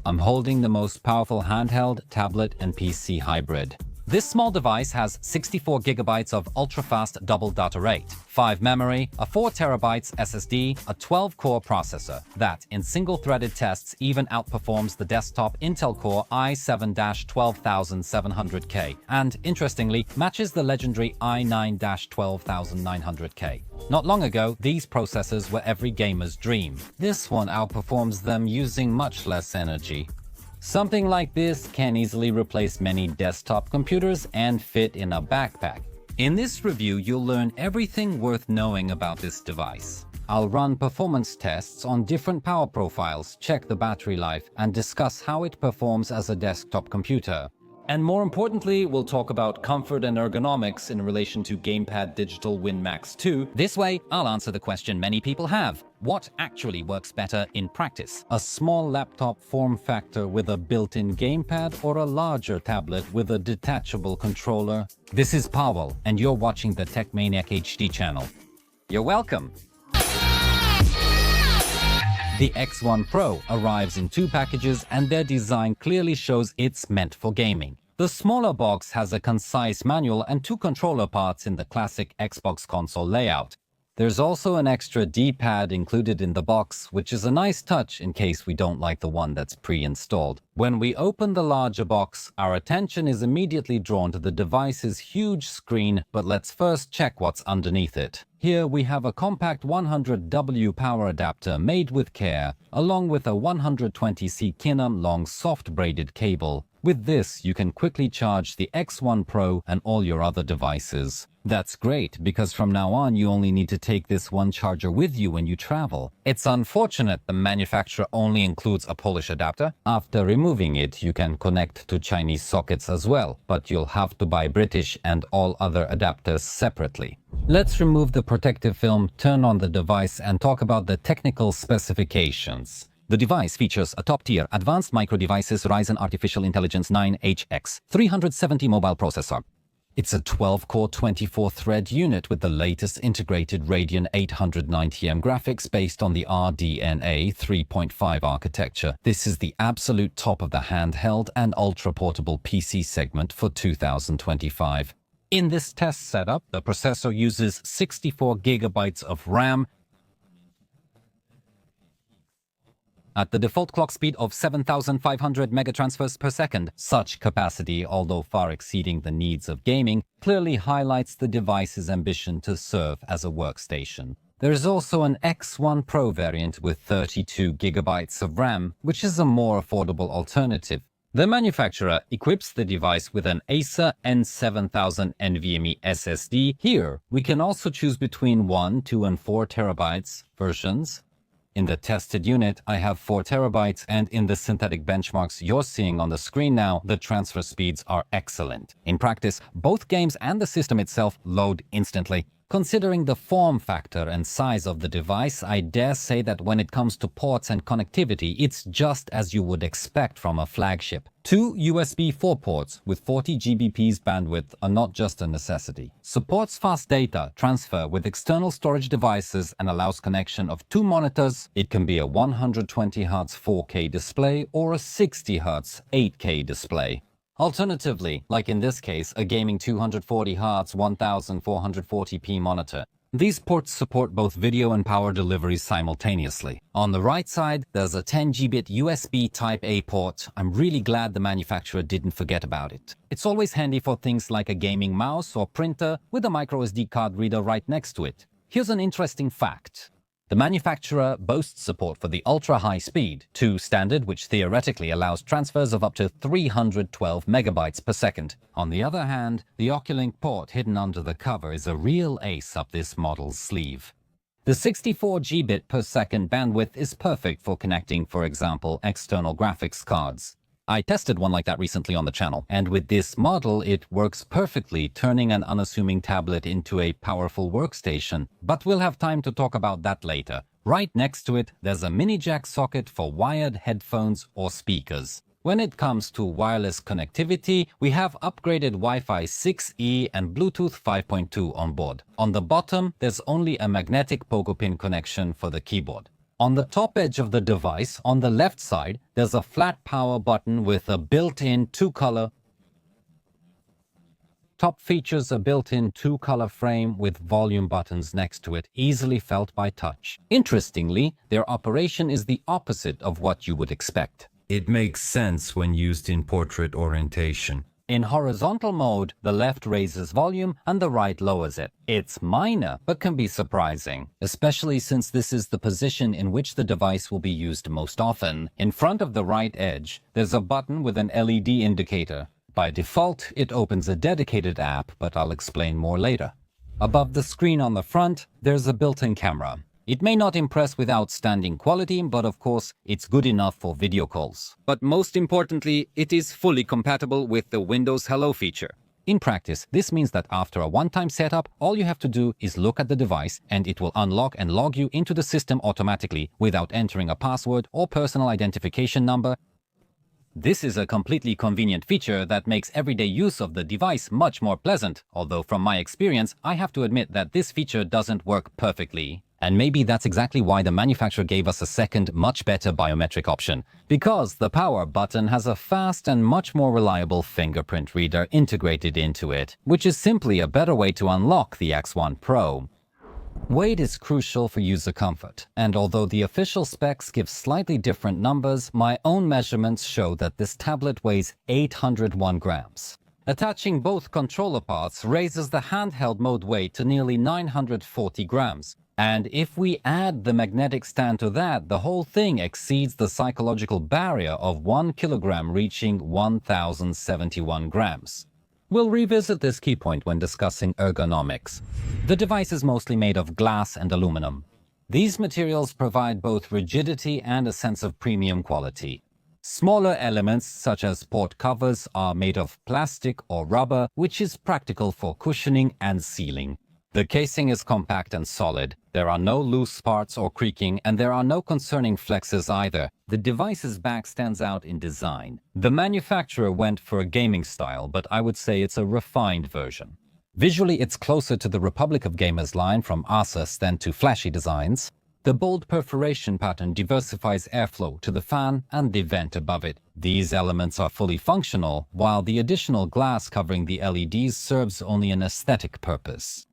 I'm holding the most powerful handheld, tablet, and PC hybrid. This small device has 64 gigabytes of ultra-fast double data rate, 5 memory, a 4 terabytes SSD, a 12-core processor that, in single-threaded tests, even outperforms the desktop Intel Core i7-12700K, and, interestingly, matches the legendary i9-12900K. Not long ago, these processors were every gamer's dream. This one outperforms them using much less energy. Something like this can easily replace many desktop computers and fit in a backpack. In this review, you'll learn everything worth knowing about this device. I'll run performance tests on different power profiles, check the battery life, and discuss how it performs as a desktop computer. And more importantly, we'll talk about comfort and ergonomics in relation to Gamepad Digital Win Max 2. This way, I'll answer the question many people have. What actually works better in practice? A small laptop form factor with a built-in gamepad or a larger tablet with a detachable controller? This is Powell, and you're watching the Tech Maniac HD channel. You're welcome! The X1 Pro arrives in 2 packages, and their design clearly shows it's meant for gaming. The smaller box has a concise manual and 2 controller parts in the classic Xbox console layout. There's also an extra D-pad included in the box, which is a nice touch in case we don't like the one that's pre-installed. When we open the larger box, our attention is immediately drawn to the device's huge screen, but let's first check what's underneath it. Here we have a compact 100W power adapter made with care, along with a 120C Kinam long soft braided cable. With this, you can quickly charge the X1 Pro and all your other devices. That's great, because from now on you only need to take this one charger with you when you travel. It's unfortunate the manufacturer only includes a Polish adapter. After removing it, you can connect to Chinese sockets as well, but you'll have to buy British and all other adapters separately. Let's remove the protective film, turn on the device, and talk about the technical specifications. The device features a top-tier Advanced Micro Devices Ryzen Artificial Intelligence 9HX 370 mobile processor. It's a 12-core 24-thread unit with the latest integrated Radeon 890M graphics based on the RDNA 3.5 architecture. This is the absolute top of the handheld and ultra-portable PC segment for 2025. In this test setup, the processor uses 64 gigabytes of RAM at the default clock speed of 7,500 megatransfers per second. Such capacity, although far exceeding the needs of gaming, clearly highlights the device's ambition to serve as a workstation. There is also an X1 Pro variant with 32 gigabytes of RAM, which is a more affordable alternative. The manufacturer equips the device with an Acer N7000 NVMe SSD. Here, we can also choose between 1, 2, and 4 terabytes versions. In the tested unit, I have 4 terabytes, and in the synthetic benchmarks you're seeing on the screen now, the transfer speeds are excellent. In practice, both games and the system itself load instantly. Considering the form factor and size of the device, I dare say that when it comes to ports and connectivity, it's just as you would expect from a flagship. 2 USB 4 ports with 40 Gbps bandwidth are not just a necessity. Supports fast data transfer with external storage devices and allows connection of 2 monitors. It can be a 120Hz 4K display or a 60Hz 8K display. Alternatively, like in this case, a gaming 240Hz 1440p monitor. These ports support both video and power deliveries simultaneously. On the right side, there's a 10Gbit USB Type-A port. I'm really glad the manufacturer didn't forget about it. It's always handy for things like a gaming mouse or printer with a microSD card reader right next to it. Here's an interesting fact. The manufacturer boasts support for the ultra-high speed 2 standard, which theoretically allows transfers of up to 312 megabytes per second. On the other hand, the Oculink port hidden under the cover is a real ace up this model's sleeve. The 64 Gbit per second bandwidth is perfect for connecting, for example, external graphics cards. I tested one like that recently on the channel, and with this model it works perfectly, turning an unassuming tablet into a powerful workstation. But we'll have time to talk about that later. Right next to it, there's a mini jack socket for wired headphones or speakers. When it comes to wireless connectivity, we have upgraded Wi-Fi 6E and Bluetooth 5.2 on board. On the bottom, there's only a magnetic pogo pin connection for the keyboard. On the top edge of the device, on the left side, there's a flat power button with a built-in two-color. Top features a built-in two-color frame with volume buttons next to it, easily felt by touch. Interestingly, their operation is the opposite of what you would expect. It makes sense when used in portrait orientation. In horizontal mode, the left raises volume and the right lowers it. It's minor, but can be surprising, especially since this is the position in which the device will be used most often. In front of the right edge, there's a button with an LED indicator. By default, it opens a dedicated app, but I'll explain more later. Above the screen on the front, there's a built-in camera. It may not impress with outstanding quality, but of course, it's good enough for video calls. But most importantly, it is fully compatible with the Windows Hello feature. In practice, this means that after a one-time setup, all you have to do is look at the device and it will unlock and log you into the system automatically without entering a password or personal identification number. This is a completely convenient feature that makes everyday use of the device much more pleasant, although from my experience, I have to admit that this feature doesn't work perfectly. And maybe that's exactly why the manufacturer gave us a second, much better biometric option. Because the power button has a fast and much more reliable fingerprint reader integrated into it, which is simply a better way to unlock the X1 Pro. Weight is crucial for user comfort, and although the official specs give slightly different numbers, my own measurements show that this tablet weighs 801 grams. Attaching both controller parts raises the handheld mode weight to nearly 940 grams. And if we add the magnetic stand to that, the whole thing exceeds the psychological barrier of 1 kilogram, reaching 1,071 grams. We'll revisit this key point when discussing ergonomics. The device is mostly made of glass and aluminum. These materials provide both rigidity and a sense of premium quality. Smaller elements, such as port covers, are made of plastic or rubber, which is practical for cushioning and sealing. The casing is compact and solid. There are no loose parts or creaking, and there are no concerning flexes either. The device's back stands out in design. The manufacturer went for a gaming style, but I would say it's a refined version. Visually, it's closer to the Republic of Gamers line from Asus than to flashy designs. The bold perforation pattern diversifies airflow to the fan and the vent above it. These elements are fully functional, while the additional glass covering the LEDs serves only an aesthetic purpose.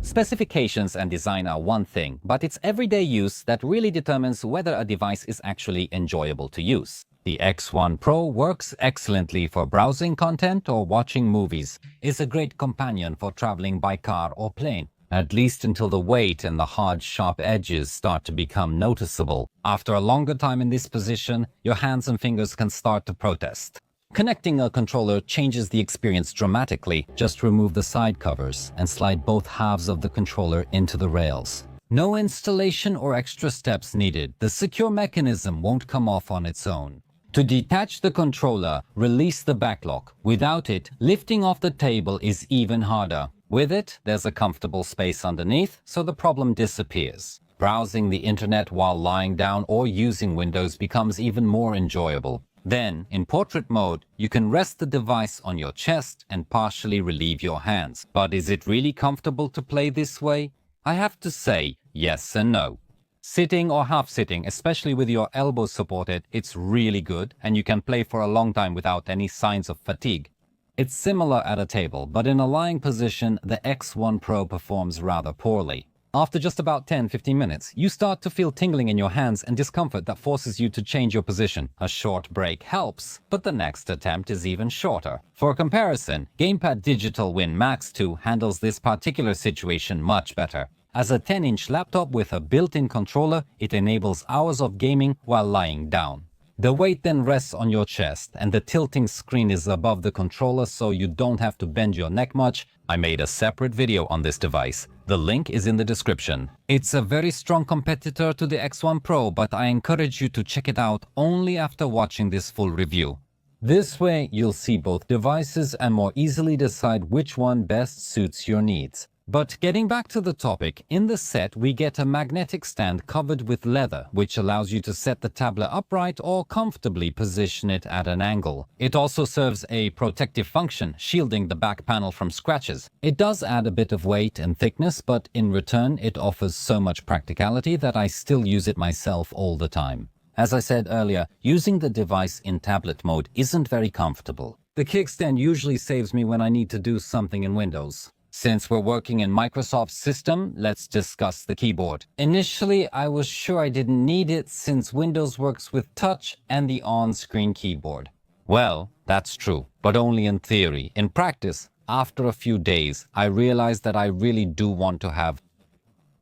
Specifications and design are one thing, but it's everyday use that really determines whether a device is actually enjoyable to use. The X1 Pro works excellently for browsing content or watching movies. It's a great companion for traveling by car or plane, at least until the weight and the hard, sharp edges start to become noticeable. After a longer time in this position, your hands and fingers can start to protest. Connecting a controller changes the experience dramatically. Just remove the side covers and slide both halves of the controller into the rails. No installation or extra steps needed. The secure mechanism won't come off on its own. To detach the controller, release the back lock. Without it, lifting off the table is even harder. With it, there's a comfortable space underneath, so the problem disappears. Browsing the internet while lying down or using Windows becomes even more enjoyable. Then, in portrait mode, you can rest the device on your chest and partially relieve your hands. But is it really comfortable to play this way? I have to say, yes and no. Sitting or half-sitting, especially with your elbows supported, it's really good, and you can play for a long time without any signs of fatigue. It's similar at a table, but in a lying position, the X1 Pro performs rather poorly. After just about 10-15 minutes, you start to feel tingling in your hands and discomfort that forces you to change your position. A short break helps, but the next attempt is even shorter. For comparison, Gamepad Digital Win Max 2 handles this particular situation much better. As a 10-inch laptop with a built-in controller, it enables hours of gaming while lying down. The weight then rests on your chest, and the tilting screen is above the controller, so you don't have to bend your neck much. I made a separate video on this device. The link is in the description. It's a very strong competitor to the X1 Pro, but I encourage you to check it out only after watching this full review. This way, you'll see both devices and more easily decide which one best suits your needs. But getting back to the topic, in the set we get a magnetic stand covered with leather, which allows you to set the tablet upright or comfortably position it at an angle. It also serves a protective function, shielding the back panel from scratches. It does add a bit of weight and thickness, but in return it offers so much practicality that I still use it myself all the time. As I said earlier, using the device in tablet mode isn't very comfortable. The kickstand usually saves me when I need to do something in Windows. Since we're working in Microsoft's system, let's discuss the keyboard. Initially, I was sure I didn't need it since Windows works with touch and the on-screen keyboard. Well, that's true, but only in theory. In practice, after a few days, I realized that I really do want to have.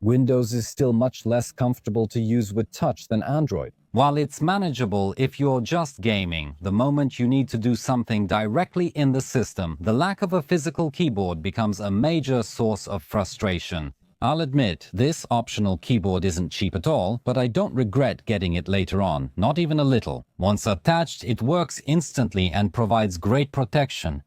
Windows is still much less comfortable to use with touch than Android. While it's manageable if you're just gaming, the moment you need to do something directly in the system, the lack of a physical keyboard becomes a major source of frustration. I'll admit, this optional keyboard isn't cheap at all, but I don't regret getting it later on, not even a little. Once attached, it works instantly and provides great protection.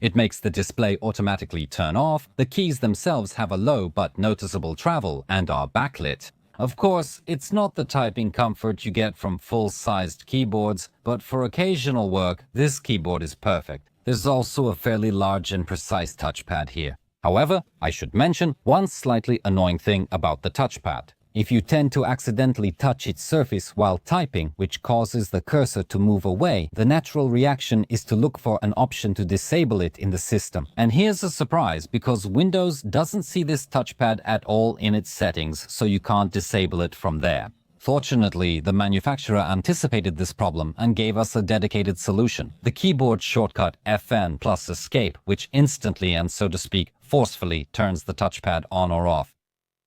It makes the display automatically turn off, the keys themselves have a low but noticeable travel and are backlit. Of course, it's not the typing comfort you get from full-sized keyboards, but for occasional work, this keyboard is perfect. There's also a fairly large and precise touchpad here. However, I should mention one slightly annoying thing about the touchpad. If you tend to accidentally touch its surface while typing, which causes the cursor to move away, the natural reaction is to look for an option to disable it in the system. And here's a surprise, because Windows doesn't see this touchpad at all in its settings, so you can't disable it from there. Fortunately, the manufacturer anticipated this problem and gave us a dedicated solution. The keyboard shortcut FN plus Escape, which instantly and so to speak forcefully turns the touchpad on or off.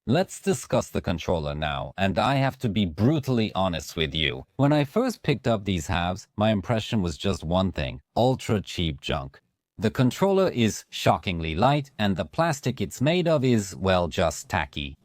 Let's discuss the controller now, and I have to be brutally honest with you. When I first picked up these halves, my impression was just one thing: ultra cheap junk. The controller is shockingly light, and the plastic it's made of is, well, just tacky.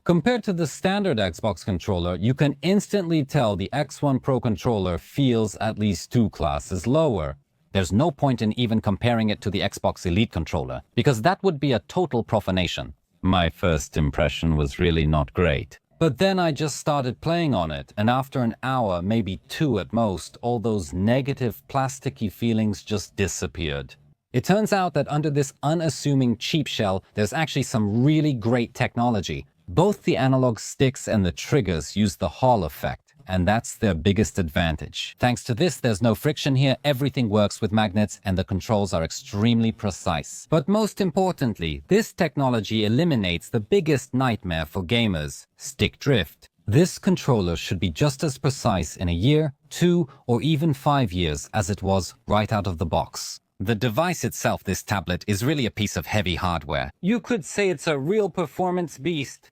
Compared to the standard Xbox controller, you can instantly tell the X1 Pro controller feels at least 2 classes lower. There's no point in even comparing it to the Xbox Elite controller, because that would be a total profanation. My first impression was really not great. But then I just started playing on it, and after an hour, maybe 2 at most, all those negative plasticky feelings just disappeared. It turns out that under this unassuming cheap shell, there's actually some really great technology. Both the analog sticks and the triggers use the Hall effect, and that's their biggest advantage. Thanks to this, there's no friction here, everything works with magnets, and the controls are extremely precise. But most importantly, this technology eliminates the biggest nightmare for gamers: stick drift. This controller should be just as precise in a year, 2, or even 5 years as it was right out of the box. The device itself, this tablet, is really a piece of heavy hardware. You could say it's a real performance beast.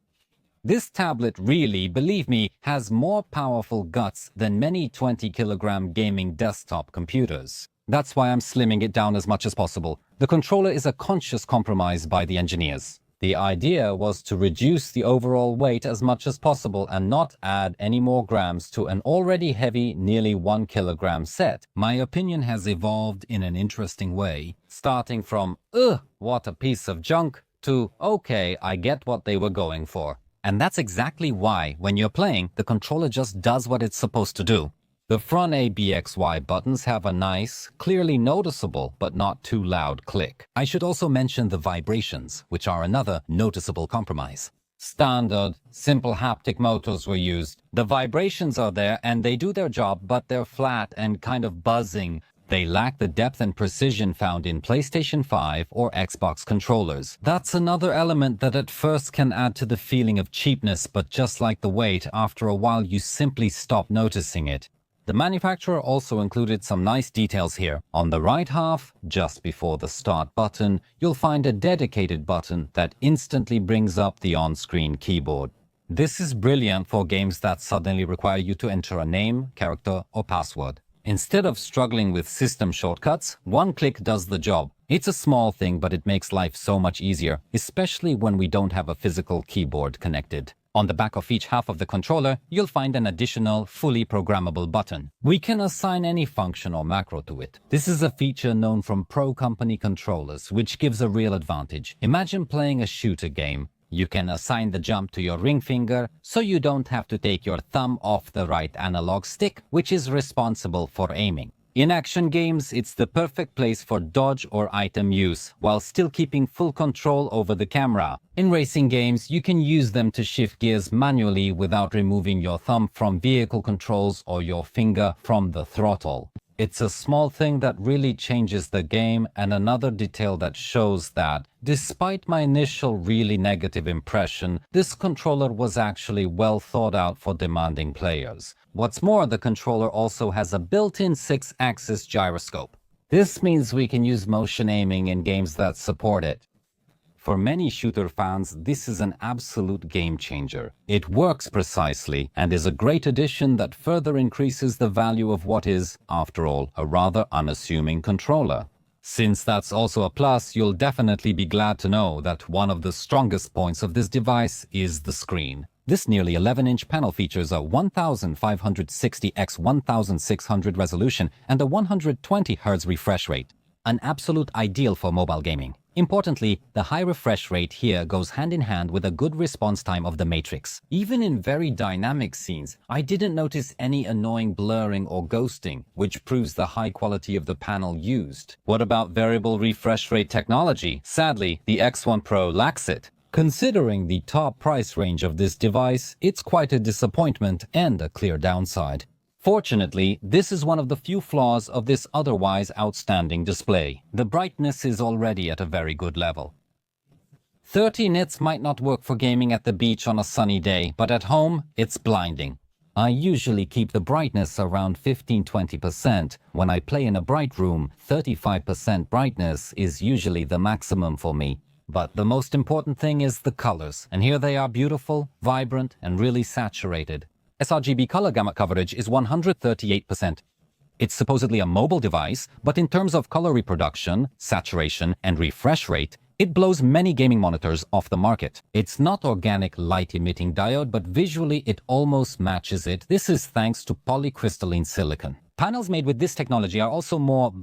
This tablet really, believe me, has more powerful guts than many 20-kilogram gaming desktop computers. That's why I'm slimming it down as much as possible. The controller is a conscious compromise by the engineers. The idea was to reduce the overall weight as much as possible and not add any more grams to an already heavy, nearly 1 kilogram set. My opinion has evolved in an interesting way, starting from, ugh, what a piece of junk, to, okay, I get what they were going for. And that's exactly why, when you're playing, the controller just does what it's supposed to do. The front A, B, X, Y buttons have a nice, clearly noticeable, but not too loud click. I should also mention the vibrations, which are another noticeable compromise. Standard, simple haptic motors were used. The vibrations are there and they do their job, but they're flat and kind of buzzing. They lack the depth and precision found in PlayStation 5 or Xbox controllers. That's another element that at first can add to the feeling of cheapness, but just like the weight, after a while you simply stop noticing it. The manufacturer also included some nice details here. On the right half, just before the start button, you'll find a dedicated button that instantly brings up the on-screen keyboard. This is brilliant for games that suddenly require you to enter a name, character, or password. Instead of struggling with system shortcuts, one click does the job. It's a small thing, but it makes life so much easier, especially when we don't have a physical keyboard connected. On the back of each half of the controller, you'll find an additional, fully programmable button. We can assign any function or macro to it. This is a feature known from Pro Company controllers, which gives a real advantage. Imagine playing a shooter game. You can assign the jump to your ring finger, so you don't have to take your thumb off the right analog stick, which is responsible for aiming. In action games, it's the perfect place for dodge or item use, while still keeping full control over the camera. In racing games, you can use them to shift gears manually without removing your thumb from vehicle controls or your finger from the throttle. It's a small thing that really changes the game, and another detail that shows that, despite my initial really negative impression, this controller was actually well thought out for demanding players. What's more, the controller also has a built-in 6-axis gyroscope. This means we can use motion aiming in games that support it. For many shooter fans, this is an absolute game changer. It works precisely and is a great addition that further increases the value of what is, after all, a rather unassuming controller. Since that's also a plus, you'll definitely be glad to know that one of the strongest points of this device is the screen. This nearly 11-inch panel features a 1560 x 1600 resolution and a 120 Hz refresh rate, an absolute ideal for mobile gaming. Importantly, the high refresh rate here goes hand in hand with a good response time of the matrix. Even in very dynamic scenes, I didn't notice any annoying blurring or ghosting, which proves the high quality of the panel used. What about variable refresh rate technology? Sadly, the X1 Pro lacks it. Considering the top price range of this device, it's quite a disappointment and a clear downside. Fortunately, this is one of the few flaws of this otherwise outstanding display. The brightness is already at a very good level. 30 nits might not work for gaming at the beach on a sunny day, but at home, it's blinding. I usually keep the brightness around 15–20%. When I play in a bright room, 35% brightness is usually the maximum for me. But the most important thing is the colors, and here they are, beautiful, vibrant, and really saturated. sRGB color gamut coverage is 138%. It's supposedly a mobile device, but in terms of color reproduction, saturation, and refresh rate, it blows many gaming monitors off the market. It's not organic light-emitting diode, but visually it almost matches it. This is thanks to polycrystalline silicon. Panels made with this technology are also more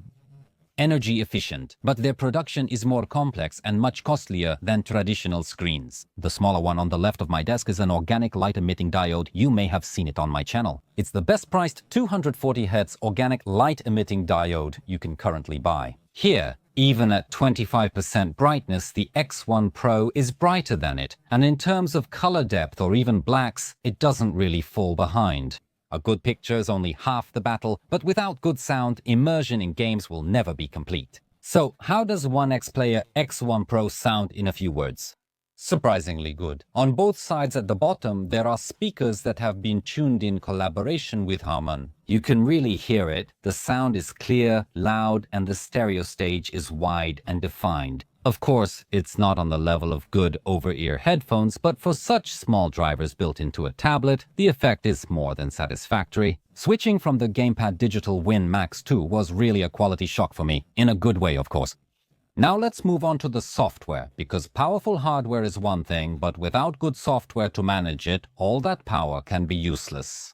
energy efficient, but their production is more complex and much costlier than traditional screens. The smaller one on the left of my desk is an organic light-emitting diode. You may have seen it on my channel. It's the best-priced 240 Hz organic light-emitting diode you can currently buy. Here, even at 25% brightness, the X1 Pro is brighter than it, and in terms of color depth or even blacks, it doesn't really fall behind. A good picture is only half the battle, but without good sound, immersion in games will never be complete. So, how does OneXPlayer X1 Pro sound in a few words? Surprisingly good. On both sides at the bottom, there are speakers that have been tuned in collaboration with Harman. You can really hear it. The sound is clear, loud, and the stereo stage is wide and defined. Of course, it's not on the level of good over-ear headphones, but for such small drivers built into a tablet, the effect is more than satisfactory. Switching from the Gamepad Digital Win Max 2 was really a quality shock for me, in a good way, of course. Now let's move on to the software, because powerful hardware is one thing, but without good software to manage it, all that power can be useless.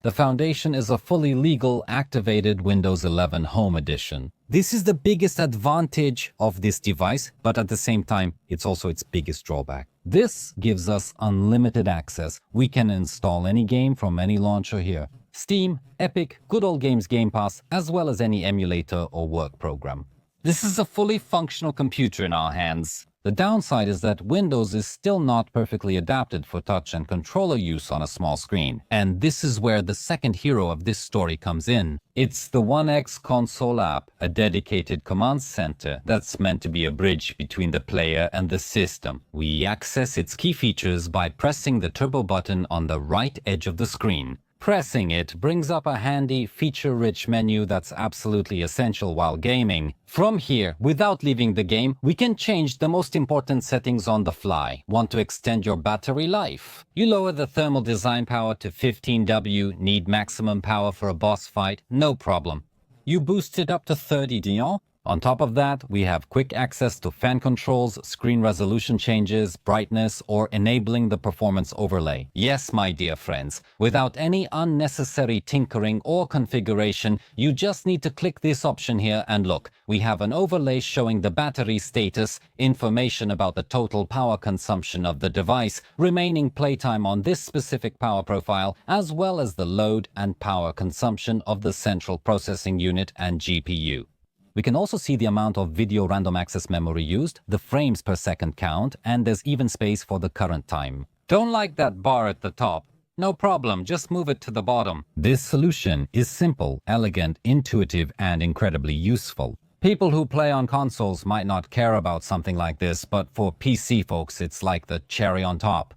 The foundation is a fully legal, activated Windows 11 Home Edition. This is the biggest advantage of this device, but at the same time, it's also its biggest drawback. This gives us unlimited access. We can install any game from any launcher here. Steam, Epic, Good Old Games Game Pass, as well as any emulator or work program. This is a fully functional computer in our hands. The downside is that Windows is still not perfectly adapted for touch and controller use on a small screen. And this is where the second hero of this story comes in. It's the OneX console app, a dedicated command center that's meant to be a bridge between the player and the system. We access its key features by pressing the turbo button on the right edge of the screen. Pressing it brings up a handy, feature-rich menu that's absolutely essential while gaming. From here, without leaving the game, we can change the most important settings on the fly. Want to extend your battery life? You lower the thermal design power to 15W, need maximum power for a boss fight? No problem. You boost it up to 30 Dion? On top of that, we have quick access to fan controls, screen resolution changes, brightness, or enabling the performance overlay. Yes, my dear friends, without any unnecessary tinkering or configuration, you just need to click this option here and look. We have an overlay showing the battery status, information about the total power consumption of the device, remaining playtime on this specific power profile, as well as the load and power consumption of the central processing unit and GPU. We can also see the amount of video random access memory used, the frames per second count, and there's even space for the current time. Don't like that bar at the top? No problem, just move it to the bottom. This solution is simple, elegant, intuitive, and incredibly useful. People who play on consoles might not care about something like this, but for PC folks, it's like the cherry on top.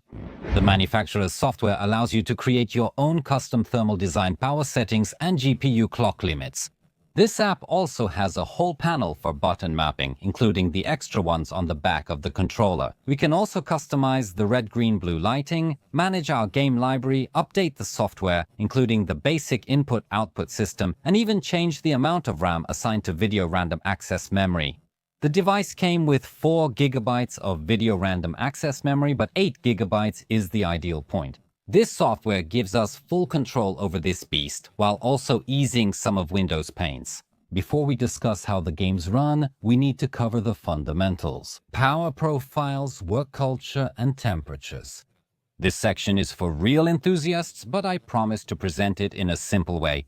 The manufacturer's software allows you to create your own custom thermal design power settings and GPU clock limits. This app also has a whole panel for button mapping, including the extra ones on the back of the controller. We can also customize the red, green, blue lighting, manage our game library, update the software, including the basic input-output system, and even change the amount of RAM assigned to video random access memory. The device came with 4 GB of video random access memory, but 8 GB is the ideal point. This software gives us full control over this beast, while also easing some of Windows' pains. Before we discuss how the games run, we need to cover the fundamentals: power profiles, work culture, and temperatures. This section is for real enthusiasts, but I promise to present it in a simple way.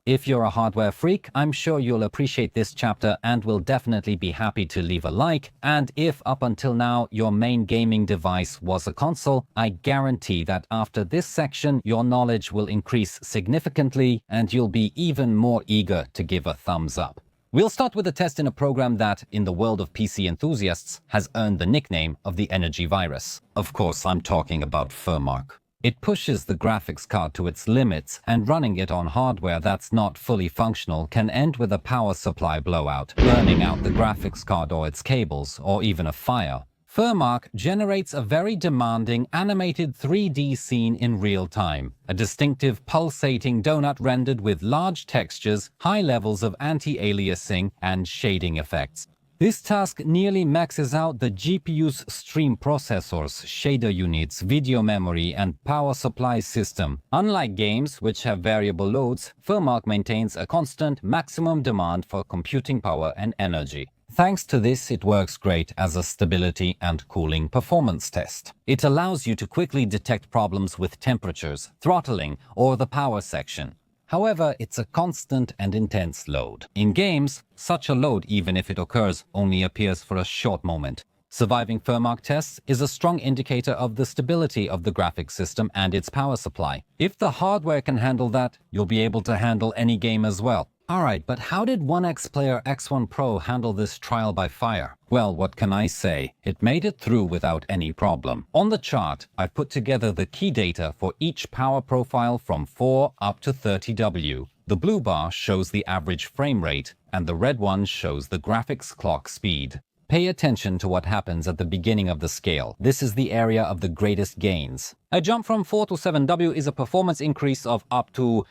If you're a hardware freak, I'm sure you'll appreciate this chapter and will definitely be happy to leave a like. And if up until now your main gaming device was a console, I guarantee that after this section your knowledge will increase significantly and you'll be even more eager to give a thumbs up. We'll start with a test in a program that, in the world of PC enthusiasts, has earned the nickname of the Energy Virus. Of course, I'm talking about FurMark. It pushes the graphics card to its limits, and running it on hardware that's not fully functional can end with a power supply blowout, burning out the graphics card or its cables, or even a fire. FurMark generates a very demanding animated 3D scene in real time, a distinctive pulsating donut rendered with large textures, high levels of anti-aliasing, and shading effects. This task nearly maxes out the GPU's stream processors, shader units, video memory, and power supply system. Unlike games, which have variable loads, FurMark maintains a constant maximum demand for computing power and energy. Thanks to this, it works great as a stability and cooling performance test. It allows you to quickly detect problems with temperatures, throttling, or the power section. However, it's a constant and intense load. In games, such a load, even if it occurs, only appears for a short moment. Surviving FurMark tests is a strong indicator of the stability of the graphics system and its power supply. If the hardware can handle that, you'll be able to handle any game as well. Alright, but how did OneXPlayer X1 Pro handle this trial by fire? Well, what can I say? It made it through without any problem. On the chart, I've put together the key data for each power profile from 4 up to 30W. The blue bar shows the average frame rate, and the red one shows the graphics clock speed. Pay attention to what happens at the beginning of the scale. This is the area of the greatest gains. A jump from 4 to 7W is a performance increase of up to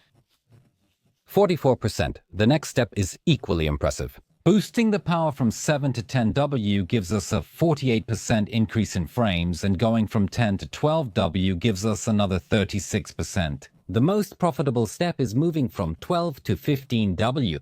44%. The next step is equally impressive. Boosting the power from 7 to 10W gives us a 48% increase in frames, and going from 10 to 12W gives us another 36%. The most profitable step is moving from 12 to 15W.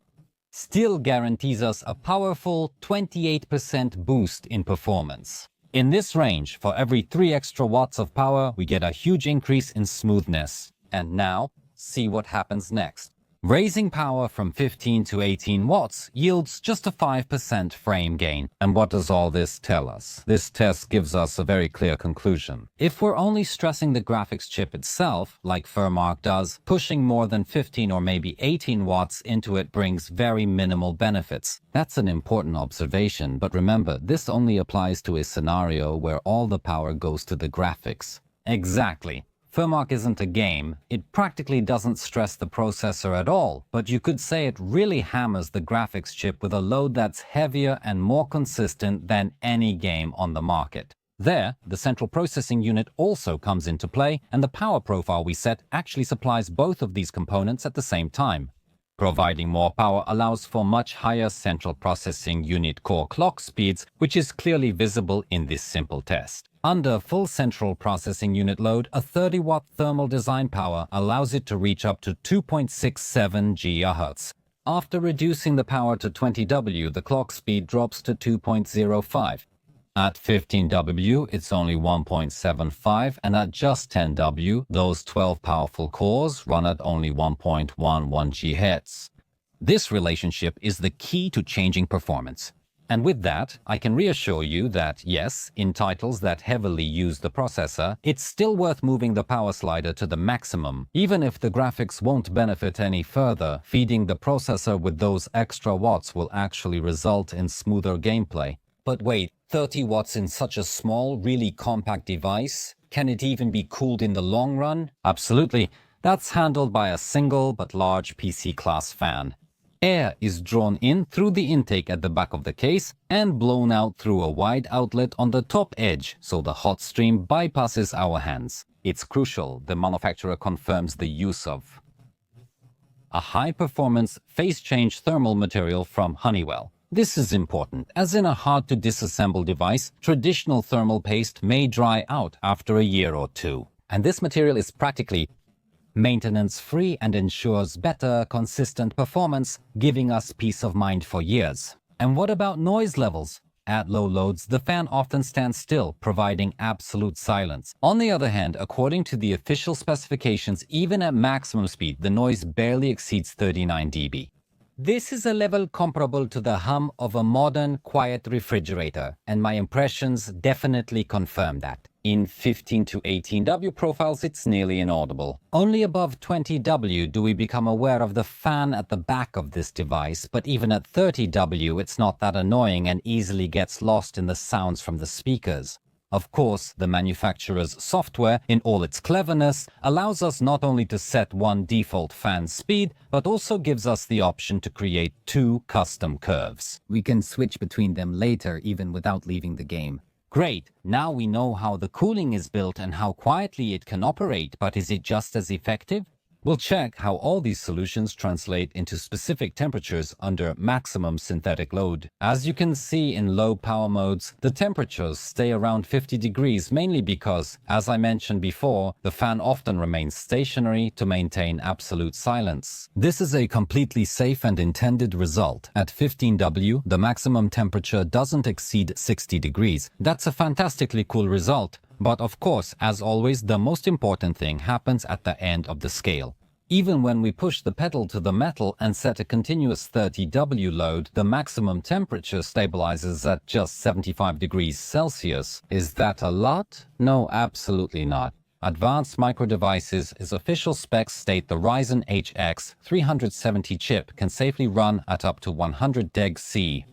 Still guarantees us a powerful 28% boost in performance. In this range, for every 3 extra watts of power, we get a huge increase in smoothness. And now, see what happens next. Raising power from 15 to 18 watts yields just a 5% frame gain. And what does all this tell us? This test gives us a very clear conclusion. If we're only stressing the graphics chip itself, like FurMark does, pushing more than 15 or maybe 18 watts into it brings very minimal benefits. That's an important observation, but remember, this only applies to a scenario where all the power goes to the graphics. Exactly. FurMark isn't a game. It practically doesn't stress the processor at all, but you could say it really hammers the graphics chip with a load that's heavier and more consistent than any game on the market. There, the central processing unit also comes into play, and the power profile we set actually supplies both of these components at the same time. Providing more power allows for much higher central processing unit core clock speeds, which is clearly visible in this simple test. Under full central processing unit load, a 30-watt thermal design power allows it to reach up to 2.67 GHz. After reducing the power to 20W, the clock speed drops to 2.05. At 15W, it's only 1.75, and at just 10W, those 12 powerful cores run at only 1.11 GHz. This relationship is the key to changing performance. And with that, I can reassure you that, yes, in titles that heavily use the processor, it's still worth moving the power slider to the maximum, even if the graphics won't benefit any further. Feeding the processor with those extra watts will actually result in smoother gameplay. But wait, 30 watts in such a small, really compact device? Can it even be cooled in the long run? Absolutely. That's handled by a single but large PC-class fan. Air is drawn in through the intake at the back of the case and blown out through a wide outlet on the top edge, so the hot stream bypasses our hands. It's crucial the manufacturer confirms the use of a high-performance phase-change thermal material from Honeywell. This is important, as in a hard-to-disassemble device, traditional thermal paste may dry out after a year or two. And this material is practically maintenance-free and ensures better, consistent performance, giving us peace of mind for years. And what about noise levels? At low loads, the fan often stands still, providing absolute silence. On the other hand, according to the official specifications, even at maximum speed, the noise barely exceeds 39 dB. This is a level comparable to the hum of a modern, quiet refrigerator, and my impressions definitely confirm that. In 15 to 18W profiles, it's nearly inaudible. Only above 20W do we become aware of the fan at the back of this device, but even at 30W, it's not that annoying and easily gets lost in the sounds from the speakers. Of course, the manufacturer's software, in all its cleverness, allows us not only to set one default fan speed, but also gives us the option to create two custom curves. We can switch between them later, even without leaving the game. Great, now we know how the cooling is built and how quietly it can operate, but is it just as effective? We'll check how all these solutions translate into specific temperatures under maximum synthetic load. As you can see in low power modes, the temperatures stay around 50 degrees mainly because, as I mentioned before, the fan often remains stationary to maintain absolute silence. This is a completely safe and intended result. At 15W, the maximum temperature doesn't exceed 60 degrees. That's a fantastically cool result. But of course, as always, the most important thing happens at the end of the scale. Even when we push the pedal to the metal and set a continuous 30W load, the maximum temperature stabilizes at just 75 degrees Celsius. Is that a lot? No, absolutely not. Advanced Micro Devices' official specs state the Ryzen HX 370 chip can safely run at up to 100 deg C.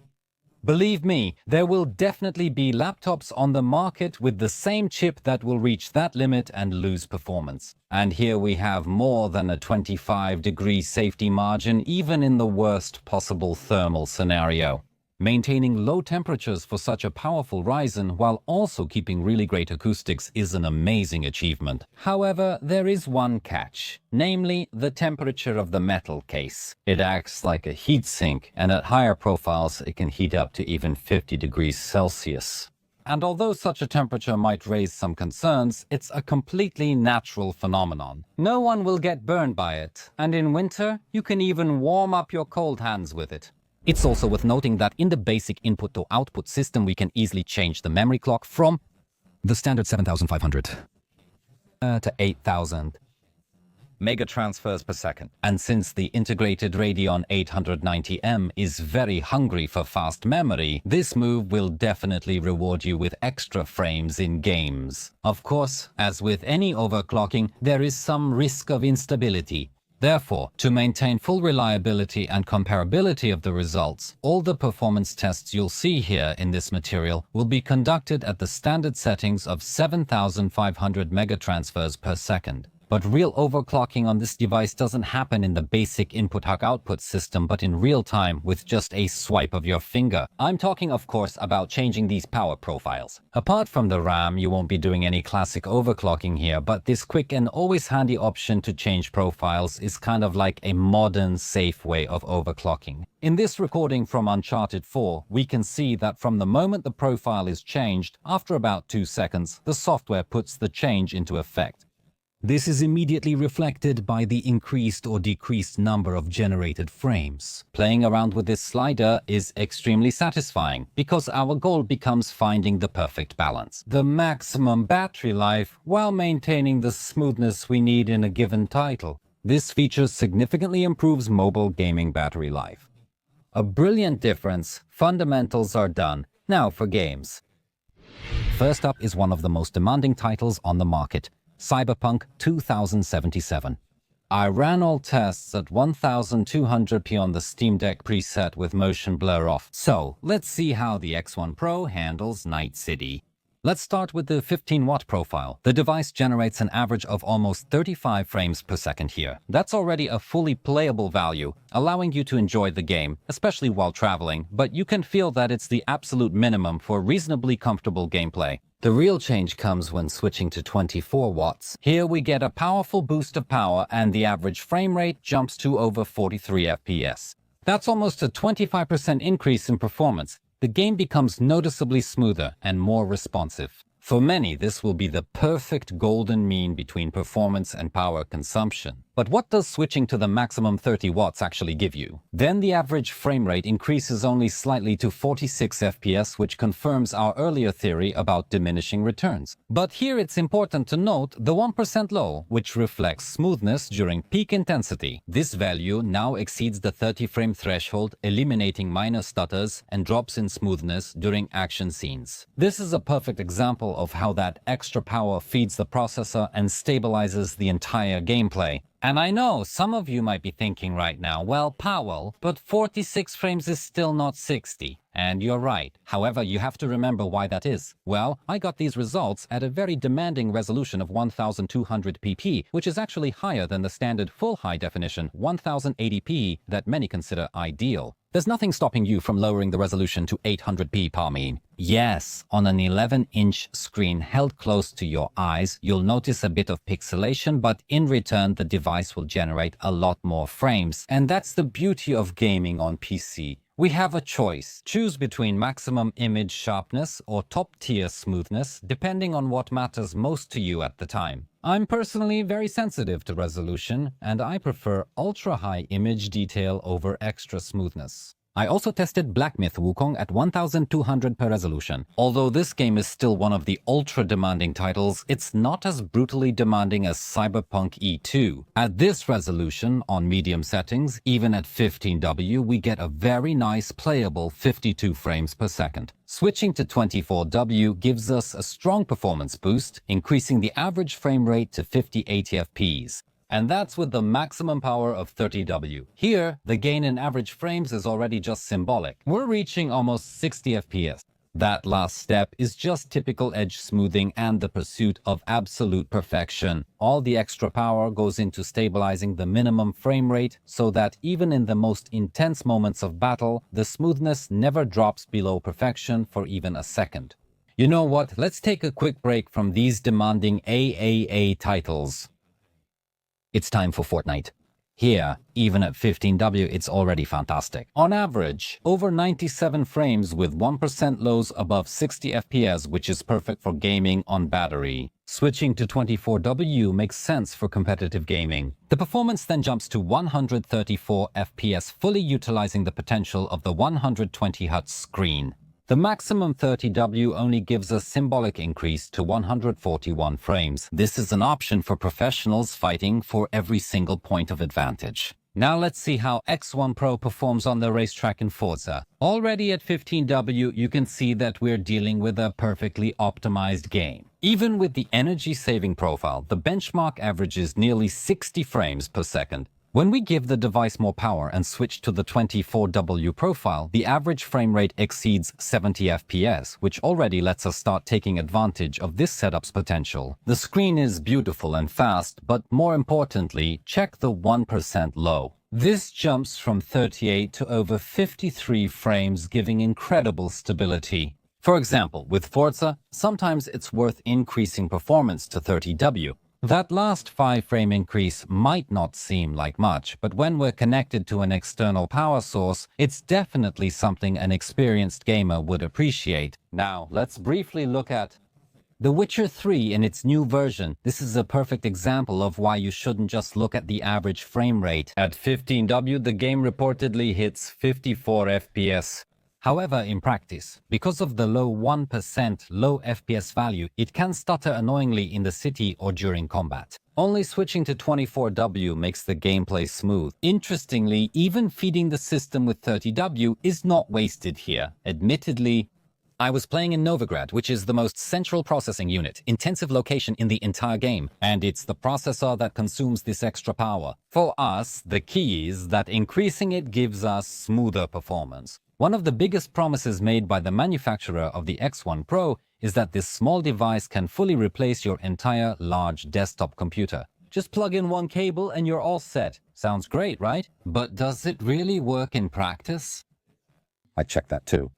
Believe me, there will definitely be laptops on the market with the same chip that will reach that limit and lose performance. And here we have more than a 25-degree safety margin even in the worst possible thermal scenario. Maintaining low temperatures for such a powerful Ryzen while also keeping really great acoustics is an amazing achievement. However, there is one catch, namely the temperature of the metal case. It acts like a heatsink, and at higher profiles it can heat up to even 50 degrees Celsius. And although such a temperature might raise some concerns, it's a completely natural phenomenon. No one will get burned by it, and in winter you can even warm up your cold hands with it. It's also worth noting that in the basic input to output system, we can easily change the memory clock from the standard 7500 to 8000 mega transfers per second. And since the integrated Radeon 890M is very hungry for fast memory, this move will definitely reward you with extra frames in games. Of course, as with any overclocking, there is some risk of instability. Therefore, to maintain full reliability and comparability of the results, all the performance tests you'll see here in this material will be conducted at the standard settings of 7500 megatransfers per second. But real overclocking on this device doesn't happen in the basic input-output system, but in real time with just a swipe of your finger. I'm talking, of course, about changing these power profiles. Apart from the RAM, you won't be doing any classic overclocking here, but this quick and always handy option to change profiles is kind of like a modern, safe way of overclocking. In this recording from Uncharted 4, we can see that from the moment the profile is changed, after about 2 seconds, the software puts the change into effect. This is immediately reflected by the increased or decreased number of generated frames. Playing around with this slider is extremely satisfying because our goal becomes finding the perfect balance, the maximum battery life, while maintaining the smoothness we need in a given title. This feature significantly improves mobile gaming battery life. A brilliant difference. Fundamentals are done. Now for games. First up is one of the most demanding titles on the market, Cyberpunk 2077. I ran all tests at 1200p on the Steam Deck preset with motion blur off. So let's see how the X1 Pro handles Night City. Let's start with the 15-watt profile. The device generates an average of almost 35 frames per second here. That's already a fully playable value, allowing you to enjoy the game, especially while traveling, but you can feel that it's the absolute minimum for reasonably comfortable gameplay. The real change comes when switching to 24 watts. Here we get a powerful boost of power and the average frame rate jumps to over 43 FPS. That's almost a 25% increase in performance. The game becomes noticeably smoother and more responsive. For many, this will be the perfect golden mean between performance and power consumption. But what does switching to the maximum 30 watts actually give you? Then the average frame rate increases only slightly to 46 FPS, which confirms our earlier theory about diminishing returns. But here it's important to note the 1% low, which reflects smoothness during peak intensity. This value now exceeds the 30 frame threshold, eliminating minor stutters and drops in smoothness during action scenes. This is a perfect example of how that extra power feeds the processor and stabilizes the entire gameplay. And I know some of you might be thinking right now, well, Powell, but 46 frames is still not 60. And you're right. However, you have to remember why that is. Well, I got these results at a very demanding resolution of 1200pp, which is actually higher than the standard full high definition 1080p that many consider ideal. There's nothing stopping you from lowering the resolution to 800p, Parmean. Yes, on an 11-inch screen held close to your eyes, you'll notice a bit of pixelation, but in return, the device will generate a lot more frames. And that's the beauty of gaming on PC. We have a choice. Choose between maximum image sharpness or top-tier smoothness, depending on what matters most to you at the time. I'm personally very sensitive to resolution, and I prefer ultra-high image detail over extra smoothness. I also tested Black Myth Wukong at 1200 per resolution. Although this game is still one of the ultra-demanding titles, it's not as brutally demanding as Cyberpunk E2. At this resolution, on medium settings, even at 15W, we get a very nice playable 52 frames per second. Switching to 24W gives us a strong performance boost, increasing the average frame rate to 50-80 FPS. And that's with the maximum power of 30W. Here, the gain in average frames is already just symbolic. We're reaching almost 60 FPS. That last step is just typical edge smoothing and the pursuit of absolute perfection. All the extra power goes into stabilizing the minimum frame rate so that even in the most intense moments of battle, the smoothness never drops below perfection for even a second. You know what? Let's take a quick break from these demanding AAA titles. It's time for Fortnite. Here, even at 15W, it's already fantastic. On average, over 97 frames with 1% lows above 60 FPS, which is perfect for gaming on battery. Switching to 24W makes sense for competitive gaming. The performance then jumps to 134 FPS, fully utilizing the potential of the 120Hz screen. The maximum 30W only gives a symbolic increase to 141 frames. This is an option for professionals fighting for every single point of advantage. Now let's see how X1 Pro performs on the racetrack in Forza. Already at 15W, you can see that we're dealing with a perfectly optimized game. Even with the energy saving profile, the benchmark averages nearly 60 frames per second. When we give the device more power and switch to the 24W profile, the average frame rate exceeds 70 FPS, which already lets us start taking advantage of this setup's potential. The screen is beautiful and fast, but more importantly, check the 1% low. This jumps from 38 to over 53 frames, giving incredible stability. For example, with Forza, sometimes it's worth increasing performance to 30W. That last 5-frame increase might not seem like much, but when we're connected to an external power source, it's definitely something an experienced gamer would appreciate. Now, let's briefly look at The Witcher 3 in its new version. This is a perfect example of why you shouldn't just look at the average frame rate. At 15W, the game reportedly hits 54 FPS. However, in practice, because of the low 1% low FPS value, it can stutter annoyingly in the city or during combat. Only switching to 24W makes the gameplay smooth. Interestingly, even feeding the system with 30W is not wasted here. Admittedly, I was playing in Novigrad, which is the most central processing unit, intensive location in the entire game, and it's the processor that consumes this extra power. For us, the key is that increasing it gives us smoother performance. One of the biggest promises made by the manufacturer of the X1 Pro is that this small device can fully replace your entire large desktop computer. Just plug in one cable and you're all set. Sounds great, right? But does it really work in practice? I checked that too.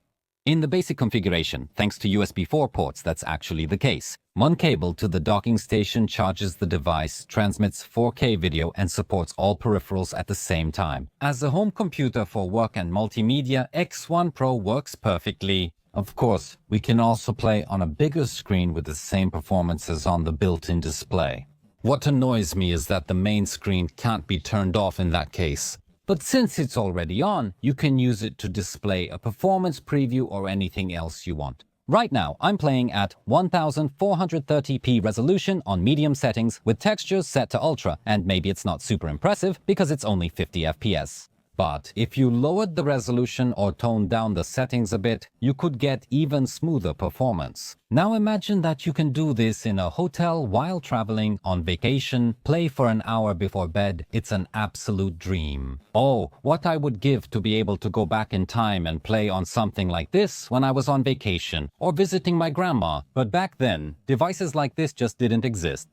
In the basic configuration, thanks to USB 4 ports, that's actually the case. One cable to the docking station charges the device, transmits 4K video, and supports all peripherals at the same time. As a home computer for work and multimedia, X1 Pro works perfectly. Of course, we can also play on a bigger screen with the same performance as on the built-in display. What annoys me is that the main screen can't be turned off in that case. But since it's already on, you can use it to display a performance preview or anything else you want. Right now, I'm playing at 1430p resolution on medium settings with textures set to ultra, and maybe it's not super impressive because it's only 50 FPS. But if you lowered the resolution or toned down the settings a bit, you could get even smoother performance. Now imagine that you can do this in a hotel while traveling, on vacation, play for an hour before bed. It's an absolute dream. Oh, what I would give to be able to go back in time and play on something like this when I was on vacation or visiting my grandma. But back then, devices like this just didn't exist.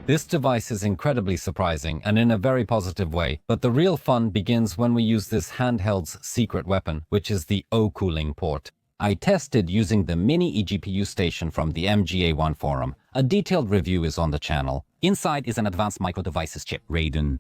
This device is incredibly surprising and in a very positive way, but the real fun begins when we use this Handheld's secret weapon, which is the O-cooling port. I tested using the mini eGPU station from the MGA1 forum. A detailed review is on the channel. Inside is an advanced micro devices chip, Radeon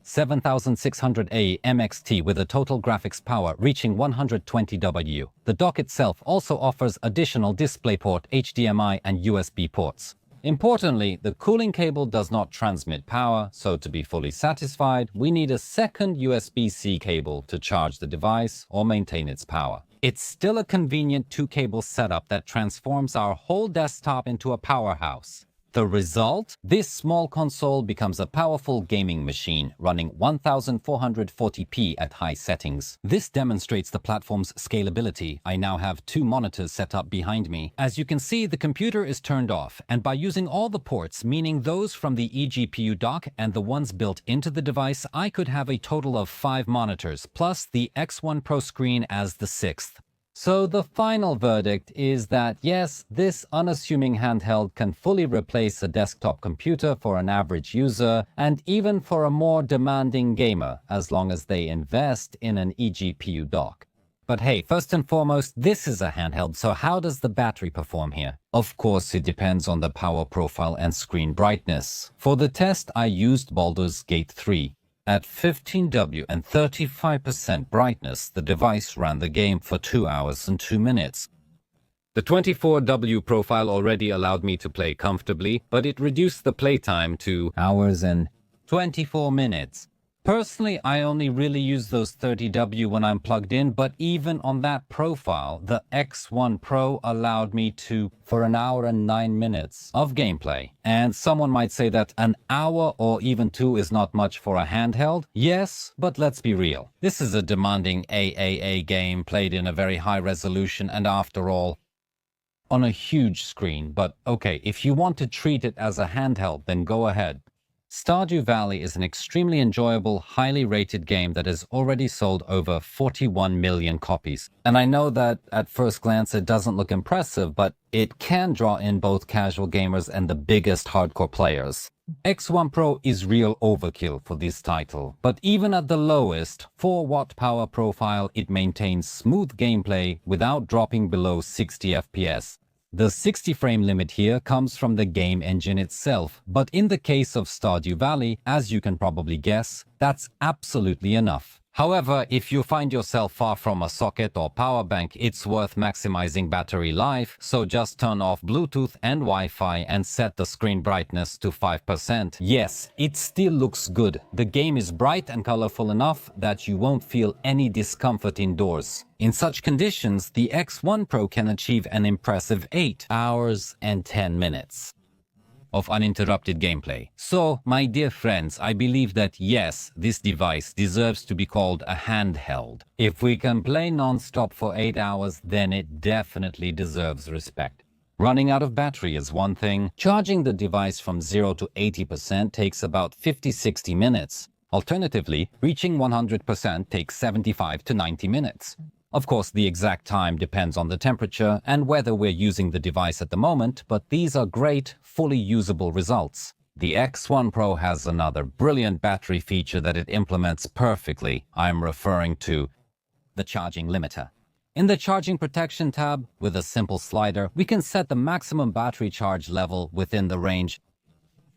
7600A MXT with a total graphics power reaching 120W. The dock itself also offers additional DisplayPort, HDMI and USB ports. Importantly, the cooling cable does not transmit power, so to be fully satisfied, we need a second USB-C cable to charge the device or maintain its power. It's still a convenient two-cable setup that transforms our whole desktop into a powerhouse. The result? This small console becomes a powerful gaming machine running 1440p at high settings. This demonstrates the platform's scalability. I now have two monitors set up behind me. As you can see, the computer is turned off, and by using all the ports, meaning those from the eGPU dock and the ones built into the device, I could have a total of 5 monitors, plus the X1 Pro screen as the 6th. So the final verdict is that yes, this unassuming handheld can fully replace a desktop computer for an average user and even for a more demanding gamer, as long as they invest in an eGPU dock. But hey, first and foremost, this is a handheld, so how does the battery perform here? Of course, it depends on the power profile and screen brightness. For the test, I used Baldur's Gate 3. At 15W and 35% brightness, the device ran the game for 2 hours and 2 minutes. The 24W profile already allowed me to play comfortably, but it reduced the playtime to hours and 24 minutes. Personally, I only really use those 30W when I'm plugged in, but even on that profile, the X1 Pro allowed me to for an hour and 9 minutes of gameplay. And someone might say that an hour or even 2 is not much for a handheld. Yes, but let's be real. This is a demanding AAA game played in a very high resolution and after all, on a huge screen. But okay, if you want to treat it as a handheld, then go ahead. Stardew Valley is an extremely enjoyable, highly rated game that has already sold over 41 million copies. And I know that at first glance it doesn't look impressive, but it can draw in both casual gamers and the biggest hardcore players. X1 Pro is real overkill for this title, but even at the lowest 4-watt power profile, it maintains smooth gameplay without dropping below 60 FPS. The 60 frame limit here comes from the game engine itself, but in the case of Stardew Valley, as you can probably guess, that's absolutely enough. However, if you find yourself far from a socket or power bank, it's worth maximizing battery life, so just turn off Bluetooth and Wi-Fi and set the screen brightness to 5%. Yes, it still looks good. The game is bright and colorful enough that you won't feel any discomfort indoors. In such conditions, the X1 Pro can achieve an impressive 8 hours and 10 minutes of uninterrupted gameplay. So, my dear friends, I believe that yes, this device deserves to be called a handheld. If we can play non-stop for 8 hours, then it definitely deserves respect. Running out of battery is one thing. Charging the device from 0 to 80% takes about 50-60 minutes. Alternatively, reaching 100% takes 75 to 90 minutes. Of course, the exact time depends on the temperature and whether we're using the device at the moment, but these are great, fully usable results. The X1 Pro has another brilliant battery feature that it implements perfectly. I'm referring to the charging limiter. In the Charging Protection tab, with a simple slider, we can set the maximum battery charge level within the range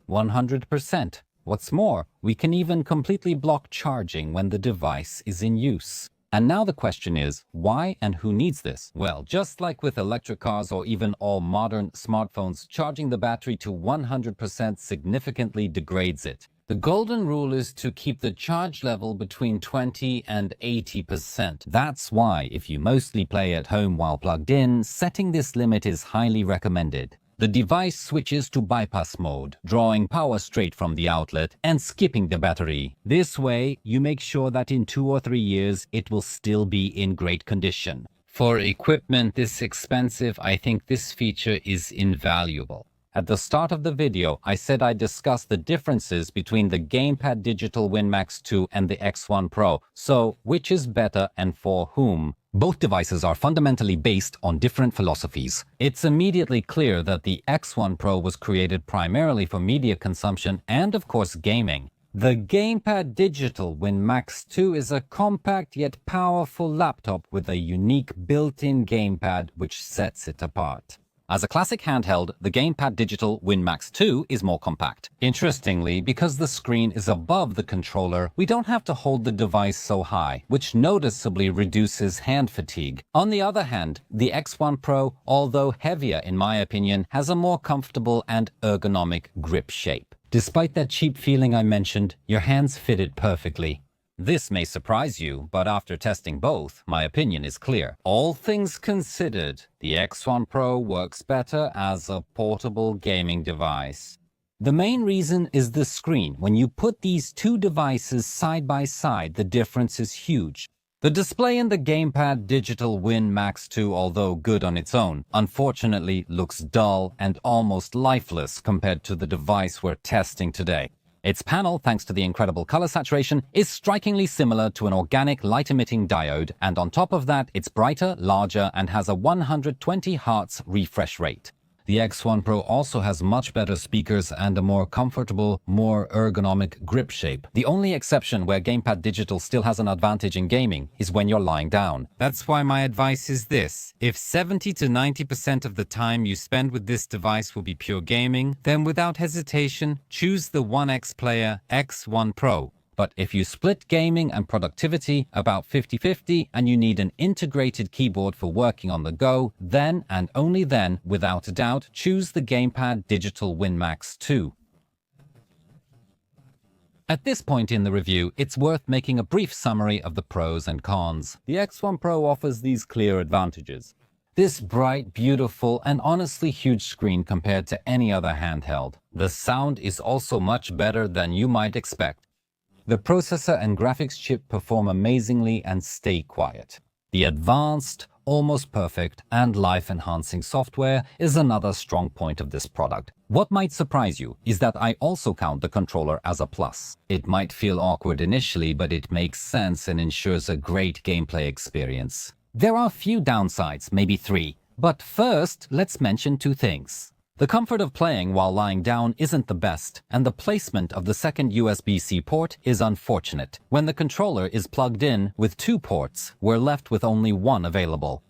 100%. What's more, we can even completely block charging when the device is in use. And now the question is, why and who needs this? Well, just like with electric cars or even all modern smartphones, charging the battery to 100% significantly degrades it. The golden rule is to keep the charge level between 20 and 80%. That's why, if you mostly play at home while plugged in, setting this limit is highly recommended. The device switches to bypass mode, drawing power straight from the outlet and skipping the battery. This way, you make sure that in 2 or 3 years, it will still be in great condition. For equipment this expensive, I think this feature is invaluable. At the start of the video, I said I'd discuss the differences between the Gamepad Digital WinMax 2 and the X1 Pro. So, which is better and for whom? Both devices are fundamentally based on different philosophies. It's immediately clear that the X1 Pro was created primarily for media consumption and, of course, gaming. The Gamepad Digital WinMax 2 is a compact yet powerful laptop with a unique built-in gamepad which sets it apart. As a classic handheld, the Gamepad Digital WinMax 2 is more compact. Interestingly, because the screen is above the controller, we don't have to hold the device so high, which noticeably reduces hand fatigue. On the other hand, the X1 Pro, although heavier in my opinion, has a more comfortable and ergonomic grip shape. Despite that cheap feeling I mentioned, your hands fit it perfectly. This may surprise you, but after testing both, my opinion is clear. All things considered, the X1 Pro works better as a portable gaming device. The main reason is the screen. When you put these two devices side by side, the difference is huge. The display in the Gamepad Digital WinMax 2, although good on its own, unfortunately looks dull and almost lifeless compared to the device we're testing today. Its panel, thanks to the incredible color saturation, is strikingly similar to an organic light-emitting diode, and on top of that, it's brighter, larger, and has a 120 Hz refresh rate. The X1 Pro also has much better speakers and a more comfortable, more ergonomic grip shape. The only exception where Gamepad Digital still has an advantage in gaming is when you're lying down. That's why my advice is this. If 70 to 90% of the time you spend with this device will be pure gaming, then without hesitation, choose the OneXPlayer X1 Pro. But if you split gaming and productivity about 50-50 and you need an integrated keyboard for working on the go, then and only then, without a doubt, choose the Gamepad Digital WinMax 2. At this point in the review, it's worth making a brief summary of the pros and cons. The X1 Pro offers these clear advantages. This bright, beautiful, and honestly huge screen compared to any other handheld. The sound is also much better than you might expect. The processor and graphics chip perform amazingly and stay quiet. The advanced, almost perfect, and life-enhancing software is another strong point of this product. What might surprise you is that I also count the controller as a plus. It might feel awkward initially, but it makes sense and ensures a great gameplay experience. There are a few downsides, maybe 3, but first, let's mention 2 things. The comfort of playing while lying down isn't the best, and the placement of the second USB-C port is unfortunate. When the controller is plugged in with 2 ports, we're left with only 1 available.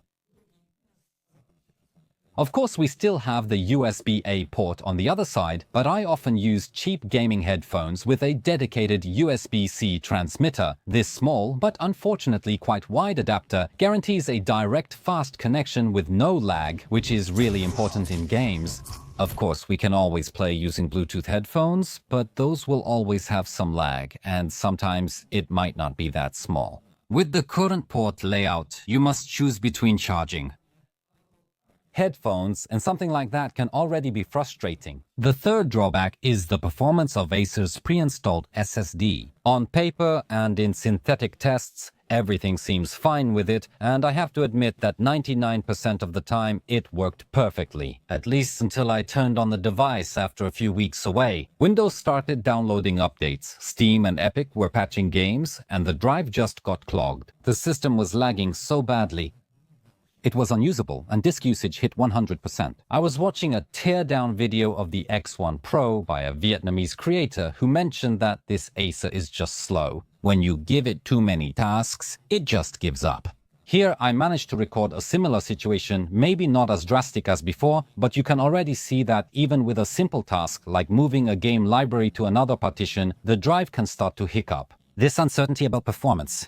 Of course, we still have the USB-A port on the other side, but I often use cheap gaming headphones with a dedicated USB-C transmitter. This small, but unfortunately quite wide adapter guarantees a direct, fast connection with no lag, which is really important in games. Of course, we can always play using Bluetooth headphones, but those will always have some lag, and sometimes it might not be that small. With the current port layout, you must choose between charging headphones, and something like that can already be frustrating. The third drawback is the performance of Acer's pre-installed SSD. On paper and in synthetic tests, everything seems fine with it, and I have to admit that 99% of the time it worked perfectly. At least until I turned on the device after a few weeks away. Windows started downloading updates, Steam and Epic were patching games, and the drive just got clogged. The system was lagging so badly. It was unusable, and disk usage hit 100%. I was watching a teardown video of the X1 Pro by a Vietnamese creator who mentioned that this Acer is just slow. When you give it too many tasks, it just gives up. Here I managed to record a similar situation, maybe not as drastic as before, but you can already see that even with a simple task like moving a game library to another partition, the drive can start to hiccup. This uncertainty about performance.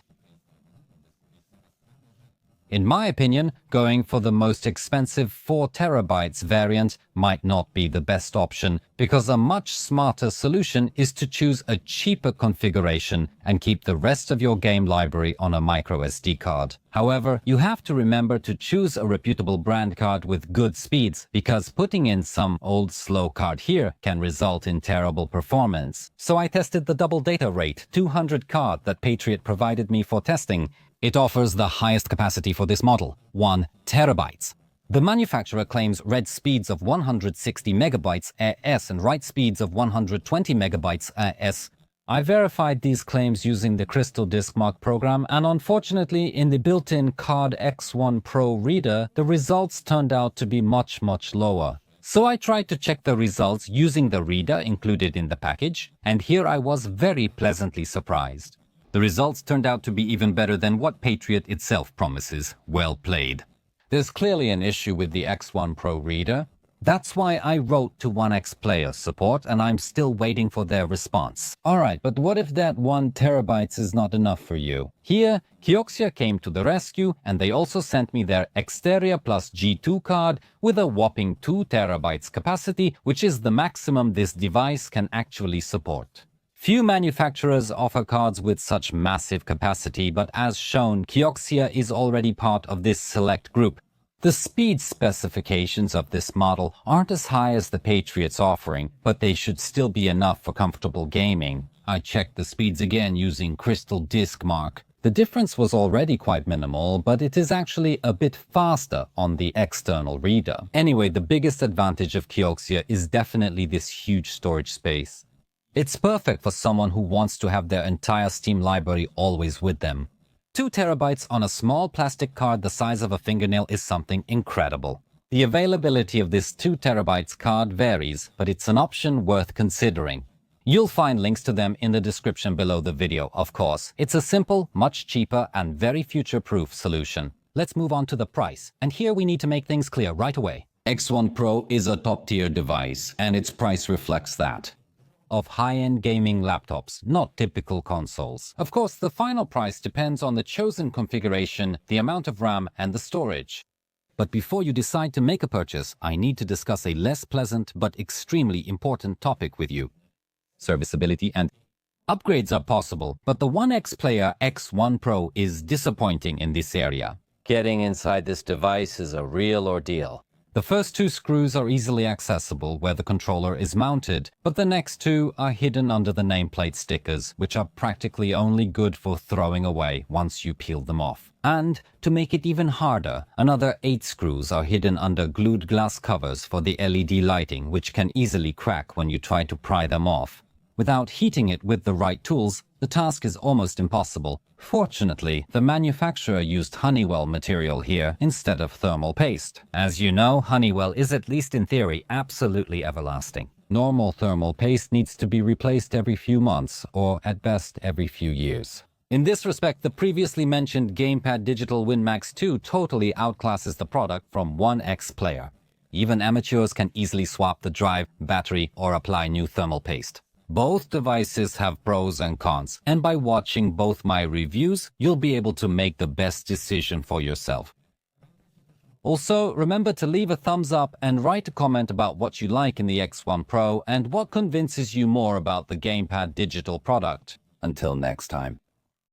In my opinion, going for the most expensive 4 terabytes variant might not be the best option, because a much smarter solution is to choose a cheaper configuration and keep the rest of your game library on a microSD card. However, you have to remember to choose a reputable brand card with good speeds, because putting in some old slow card here can result in terrible performance. So I tested the double data rate 200 card that Patriot provided me for testing. It offers the highest capacity for this model, 1 terabytes. The manufacturer claims read speeds of 160 megabytes AS and write speeds of 120 megabytes AS. I verified these claims using the Crystal Disk Mark program, and unfortunately in the built-in Card X1 Pro reader, the results turned out to be much lower. So I tried to check the results using the reader included in the package, and here I was very pleasantly surprised. The results turned out to be even better than what Patriot itself promises. Well played. There's clearly an issue with the X1 Pro reader. That's why I wrote to OneXPlayer support, and I'm still waiting for their response. Alright, but what if that 1 terabytes is not enough for you? Here, Kioxia came to the rescue, and they also sent me their Xteria Plus G2 card with a whopping 2 terabytes capacity, which is the maximum this device can actually support. Few manufacturers offer cards with such massive capacity, but as shown, Kioxia is already part of this select group. The speed specifications of this model aren't as high as the Patriot's offering, but they should still be enough for comfortable gaming. I checked the speeds again using Crystal Disk Mark. The difference was already quite minimal, but it is actually a bit faster on the external reader. Anyway, the biggest advantage of Kioxia is definitely this huge storage space. It's perfect for someone who wants to have their entire Steam library always with them. 2 terabytes on a small plastic card the size of a fingernail is something incredible. The availability of this 2 terabytes card varies, but it's an option worth considering. You'll find links to them in the description below the video, of course. It's a simple, much cheaper, and very future-proof solution. Let's move on to the price, and here we need to make things clear right away. X1 Pro is a top-tier device, and its price reflects that. Of high-end gaming laptops, not typical consoles. Of course, the final price depends on the chosen configuration, the amount of RAM, and the storage. But before you decide to make a purchase, I need to discuss a less pleasant but extremely important topic with you. Serviceability and upgrades are possible, but the OneXPlayer X1 Pro is disappointing in this area. Getting inside this device is a real ordeal. The first two screws are easily accessible where the controller is mounted, but the next two are hidden under the nameplate stickers, which are practically only good for throwing away once you peel them off. And, to make it even harder, another 8 screws are hidden under glued glass covers for the LED lighting, which can easily crack when you try to pry them off. Without heating it with the right tools, the task is almost impossible. Fortunately, the manufacturer used Honeywell material here instead of thermal paste. As you know, Honeywell is, at least in theory, absolutely everlasting. Normal thermal paste needs to be replaced every few months, or at best every few years. In this respect, the previously mentioned Gamepad Digital WinMax 2 totally outclasses the product from OneXPlayer. Even amateurs can easily swap the drive, battery, or apply new thermal paste. Both devices have pros and cons, and by watching both my reviews, you'll be able to make the best decision for yourself. Also, remember to leave a thumbs up and write a comment about what you like in the X1 Pro and what convinces you more about the Gamepad Digital product. Until next time.